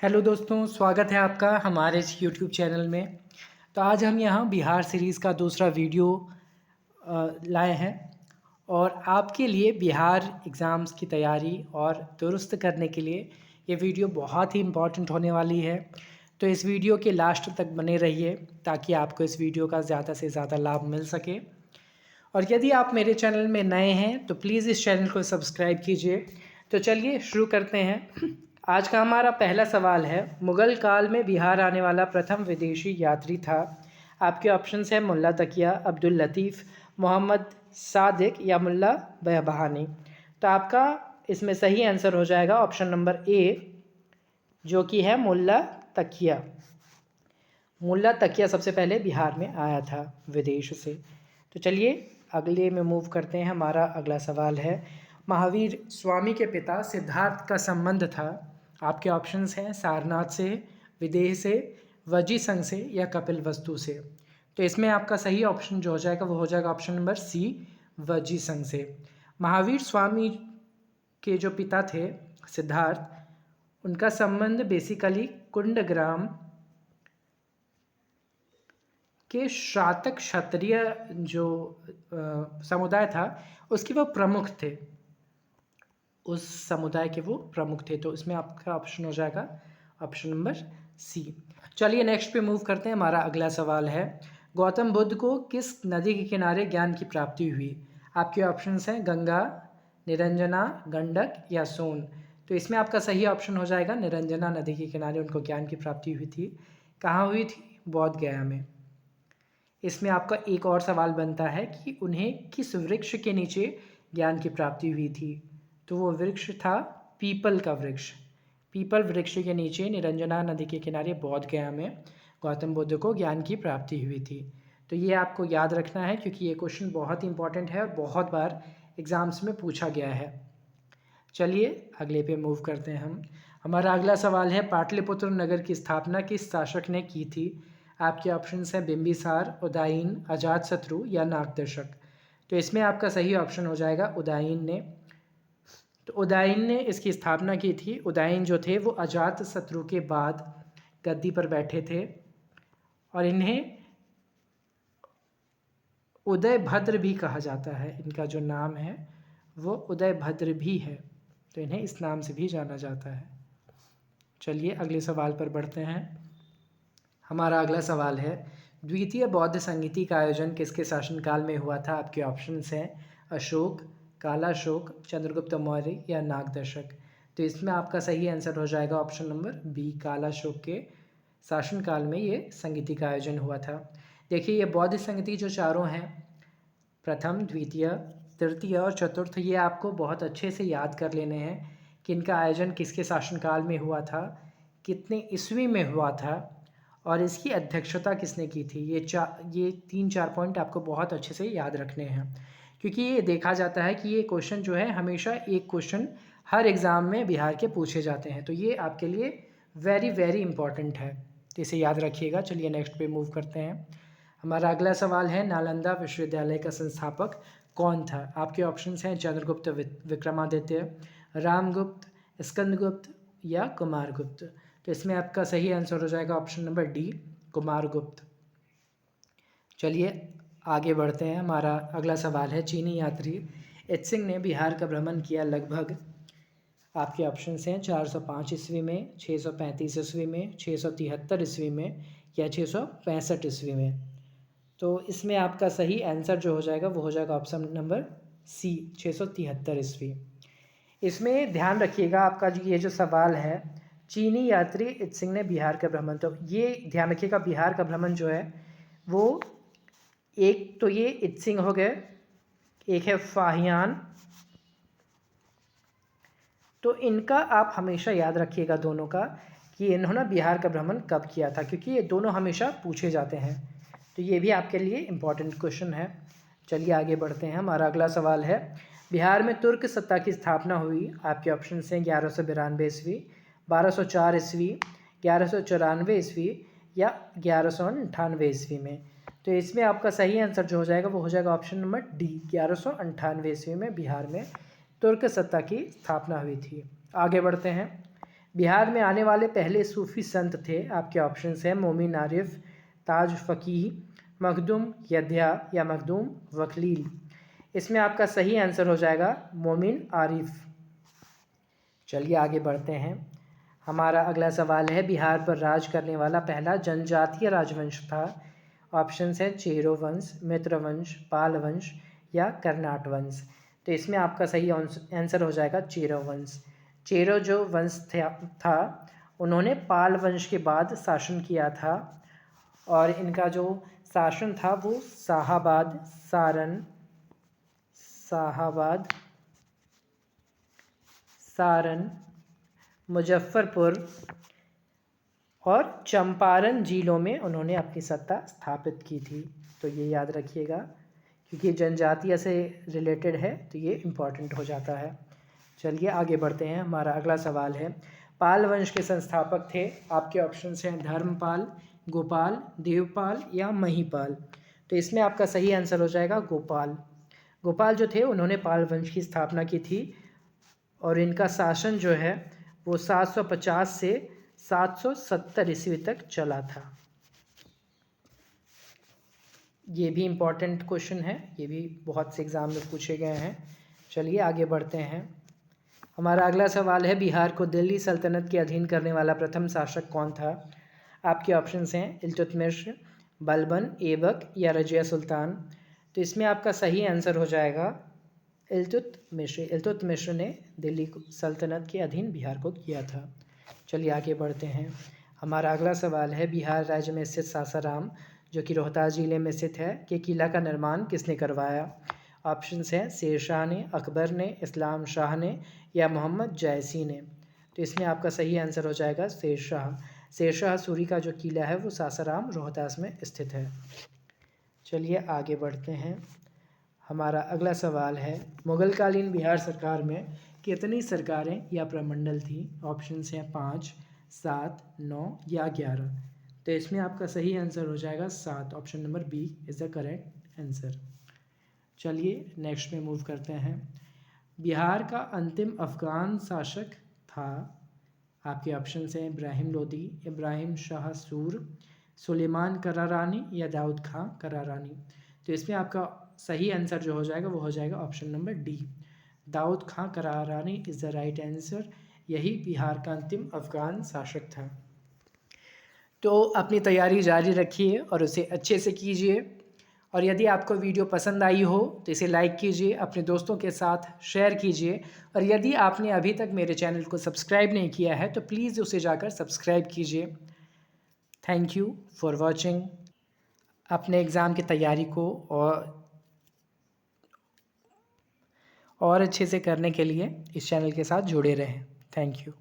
Hello दोस्तों, स्वागत है आपका हमारे इस यूट्यूब चैनल में। तो आज हम यहाँ बिहार सीरीज़ का दूसरा वीडियो लाए हैं और आपके लिए बिहार एग्ज़ाम्स की तैयारी और दुरुस्त करने के लिए ये वीडियो बहुत ही इम्पॉर्टेंट होने वाली है। तो इस वीडियो के लास्ट तक बने रहिए ताकि आपको इस वीडियो का ज़्यादा से ज़्यादा लाभ मिल सके। और यदि आप मेरे चैनल में नए हैं तो प्लीज़ इस चैनल को सब्सक्राइब कीजिए। तो चलिए शुरू करते हैं। आज का हमारा पहला सवाल है, मुग़ल काल में बिहार आने वाला प्रथम विदेशी यात्री था। आपके ऑप्शंस हैं मुल्ला तकिया, अब्दुल लतीफ़, मोहम्मद सादिक या मुल्ला बहानी। तो आपका इसमें सही आंसर हो जाएगा ऑप्शन नंबर ए, जो कि है मुल्ला तकिया। मुल्ला तकिया सबसे पहले बिहार में आया था विदेश से। तो चलिए अगले में मूव करते हैं। हमारा अगला सवाल है, महावीर स्वामी के पिता सिद्धार्थ का संबंध था। आपके ऑप्शंस हैं सारनाथ से, विदेह से, वजी संघ से या कपिल वस्तु से। तो इसमें आपका सही ऑप्शन जो हो जाएगा वो हो जाएगा ऑप्शन नंबर सी, वजी संघ से। महावीर स्वामी के जो पिता थे सिद्धार्थ, उनका संबंध बेसिकली कुंडग्राम के शातक क्षत्रिय जो समुदाय था उसके वो प्रमुख थे, उस समुदाय के वो प्रमुख थे। तो इसमें आपका ऑप्शन हो जाएगा ऑप्शन नंबर सी। चलिए नेक्स्ट पे मूव करते हैं। हमारा अगला सवाल है, गौतम बुद्ध को किस नदी के किनारे ज्ञान की प्राप्ति हुई। आपके ऑप्शंस हैं गंगा, निरंजना, गंडक या सोन। तो इसमें आपका सही ऑप्शन हो जाएगा निरंजना नदी के किनारे उनको ज्ञान की प्राप्ति हुई थी। कहाँ हुई थी? बोध गया में। इसमें आपका एक और सवाल बनता है कि उन्हें किस वृक्ष के नीचे ज्ञान की प्राप्ति हुई थी। तो वो वृक्ष था पीपल का वृक्ष। पीपल वृक्ष के नीचे निरंजना नदी के किनारे बोध गया में गौतम बुद्ध को ज्ञान की प्राप्ति हुई थी। तो ये आपको याद रखना है क्योंकि ये क्वेश्चन बहुत इंपॉर्टेंट है और बहुत बार एग्ज़ाम्स में पूछा गया है। चलिए अगले पे मूव करते हैं हम। हमारा अगला सवाल है, पाटलिपुत्र नगर की स्थापना किस शासक ने की थी। आपके ऑप्शंस हैं बिंबिसार, उदयन, अजातशत्रु या नागदर्शक। तो इसमें आपका सही ऑप्शन हो जाएगा उदयन ने। तो उदयन ने इसकी स्थापना की थी। उदयन जो थे वो अजातशत्रु के बाद गद्दी पर बैठे थे और इन्हें उदयभद्र भी कहा जाता है। इनका जो नाम है वो उदयभद्र भी है, तो इन्हें इस नाम से भी जाना जाता है। चलिए अगले सवाल पर बढ़ते हैं। हमारा अगला सवाल है, द्वितीय बौद्ध संगीति का आयोजन किसके शासनकाल में हुआ था। आपके ऑप्शंस हैं अशोक, कालाशोक, चंद्रगुप्त मौर्य या नागदर्शक। तो इसमें आपका सही आंसर हो जाएगा ऑप्शन नंबर बी, कालाशोक के शासनकाल में ये संगीति का आयोजन हुआ था। देखिए ये बौद्ध संगीति जो चारों हैं, प्रथम, द्वितीय, तृतीय और चतुर्थ, ये आपको बहुत अच्छे से याद कर लेने हैं कि इनका आयोजन किसके शासनकाल में हुआ था, कितने ईस्वी में हुआ था और इसकी अध्यक्षता किसने की थी। ये 3-4 पॉइंट आपको बहुत अच्छे से याद रखने हैं क्योंकि ये देखा जाता है कि ये क्वेश्चन जो है हमेशा एक क्वेश्चन हर एग्ज़ाम में बिहार के पूछे जाते हैं। तो ये आपके लिए वेरी वेरी इंपॉर्टेंट है, तो इसे याद रखिएगा। चलिए नेक्स्ट पे मूव करते हैं। हमारा अगला सवाल है, नालंदा विश्वविद्यालय का संस्थापक कौन था। आपके ऑप्शंस हैं चंद्रगुप्त विक्रमादित्य, रामगुप्त, स्कंदगुप्त या कुमारगुप्त। तो इसमें आपका सही आंसर हो जाएगा ऑप्शन नंबर डी, कुमारगुप्त। चलिए आगे बढ़ते हैं। हमारा अगला सवाल है, चीनी यात्री इत्सिंग ने बिहार का भ्रमण किया लगभग। आपके ऑप्शंस हैं 405 ईस्वी में, 635 ईस्वी में, 673 ईस्वी में या 665 ईस्वी में। तो इसमें आपका सही आंसर जो हो जाएगा वो हो जाएगा ऑप्शन नंबर सी, 673 ईस्वी। इसमें ध्यान रखिएगा आपका ये जो सवाल है, चीनी यात्री इत्सिंग ने बिहार का भ्रमण, तो ये ध्यान रखिएगा बिहार का भ्रमण जो है वो एक तो ये इत्सिंग हो गए, एक है फाहियान। तो इनका आप हमेशा याद रखिएगा दोनों का कि इन्होंने बिहार का भ्रमण कब किया था, क्योंकि ये दोनों हमेशा पूछे जाते हैं। तो ये भी आपके लिए इम्पॉर्टेंट क्वेश्चन है। चलिए आगे बढ़ते हैं। हमारा अगला सवाल है, बिहार में तुर्क सत्ता की स्थापना हुई। आपके ऑप्शन हैं 1192 ईस्वी, 1204 ईस्वी, 1194 ईस्वी या 1198 ईस्वी में। तो इसमें आपका सही आंसर जो हो जाएगा वो हो जाएगा ऑप्शन नंबर डी, 1198 ईस्वी में बिहार में तुर्क सत्ता की स्थापना हुई थी। आगे बढ़ते हैं। बिहार में आने वाले पहले सूफ़ी संत थे, आपके ऑप्शंस हैं मोमिन आरिफ, ताज फ़कीह, मखदूम यद्या या मखदूम वखलील। इसमें आपका सही आंसर हो जाएगा मोमिन आरिफ। चलिए आगे बढ़ते हैं। हमारा अगला सवाल है, बिहार पर राज करने वाला पहला जनजातीय राजवंश था। ऑप्शंस हैं चेरो वंश, मित्र वंश, पाल वंश या कर्नाट वंश। तो इसमें आपका सही आंसर हो जाएगा चेरो वंश। चेरो जो वंश था उन्होंने पाल वंश के बाद शासन किया था और इनका जो शासन था वो शाहाबाद, सारण, मुजफ्फरपुर और चंपारण जिलों में उन्होंने अपनी सत्ता स्थापित की थी। तो ये याद रखिएगा क्योंकि जनजातीय से रिलेटेड है तो ये इम्पॉर्टेंट हो जाता है। चलिए आगे बढ़ते हैं। हमारा अगला सवाल है, पाल वंश के संस्थापक थे। आपके ऑप्शंस हैं धर्मपाल, गोपाल, देवपाल या महीपाल। तो इसमें आपका सही आंसर हो जाएगा गोपाल। गोपाल जो थे उन्होंने पाल वंश की स्थापना की थी और इनका शासन जो है वो 750 से 770 ईस्वी तक चला था। ये भी इम्पॉर्टेंट क्वेश्चन है, ये भी बहुत से एग्ज़ाम में पूछे गए हैं। चलिए आगे बढ़ते हैं। हमारा अगला सवाल है, बिहार को दिल्ली सल्तनत के अधीन करने वाला प्रथम शासक कौन था। आपके ऑप्शंस हैं इल्तुतमिश, बलबन, ऐबक या रजिया सुल्तान। तो इसमें आपका सही आंसर हो जाएगा इल्तुतमिश। इल्तुतमिश ने दिल्ली सल्तनत के अधीन बिहार को किया था। चलिए आगे बढ़ते हैं। हमारा अगला सवाल है, बिहार राज्य में स्थित सासाराम जो कि रोहतास ज़िले में स्थित है के किला का निर्माण किसने करवाया। ऑप्शंस हैं शेरशाह ने, अकबर ने, इस्लाम शाह ने या मोहम्मद जयसी ने। तो इसमें आपका सही आंसर हो जाएगा शेरशाह। शेरशाह सूरी का जो किला है वो सासाराम रोहतास में स्थित है। चलिए आगे बढ़ते हैं। हमारा अगला सवाल है, मुगलकालीन बिहार सरकार में कितनी सरकारें या प्रमंडल थी। ऑप्शंस हैं 5, 7, 9 या 11। तो इसमें आपका सही आंसर हो जाएगा 7। Option number B is the correct answer. चलिए नेक्स्ट में मूव करते हैं। बिहार का अंतिम अफ़गान शासक था। आपके ऑप्शंस हैं इब्राहिम लोदी, इब्राहिम शाह सूर, सुलेमान करारानी या दाऊद खां करारानी। तो इसमें आपका सही आंसर जो हो जाएगा वो हो जाएगा option number D, Dawood Khan Karrani is the right answer. यही बिहार का अंतिम अफ़गान शासक था। तो अपनी तैयारी जारी रखिए और उसे अच्छे से कीजिए और यदि आपको वीडियो पसंद आई हो तो इसे लाइक कीजिए, अपने दोस्तों के साथ शेयर कीजिए और यदि आपने अभी तक मेरे चैनल को सब्सक्राइब नहीं किया है तो प्लीज़ उसे जाकर सब्सक्राइब कीजिए। Thank you for watching. अपने एग्ज़ाम की तैयारी को और अच्छे से करने के लिए इस चैनल के साथ जुड़े रहें। Thank you.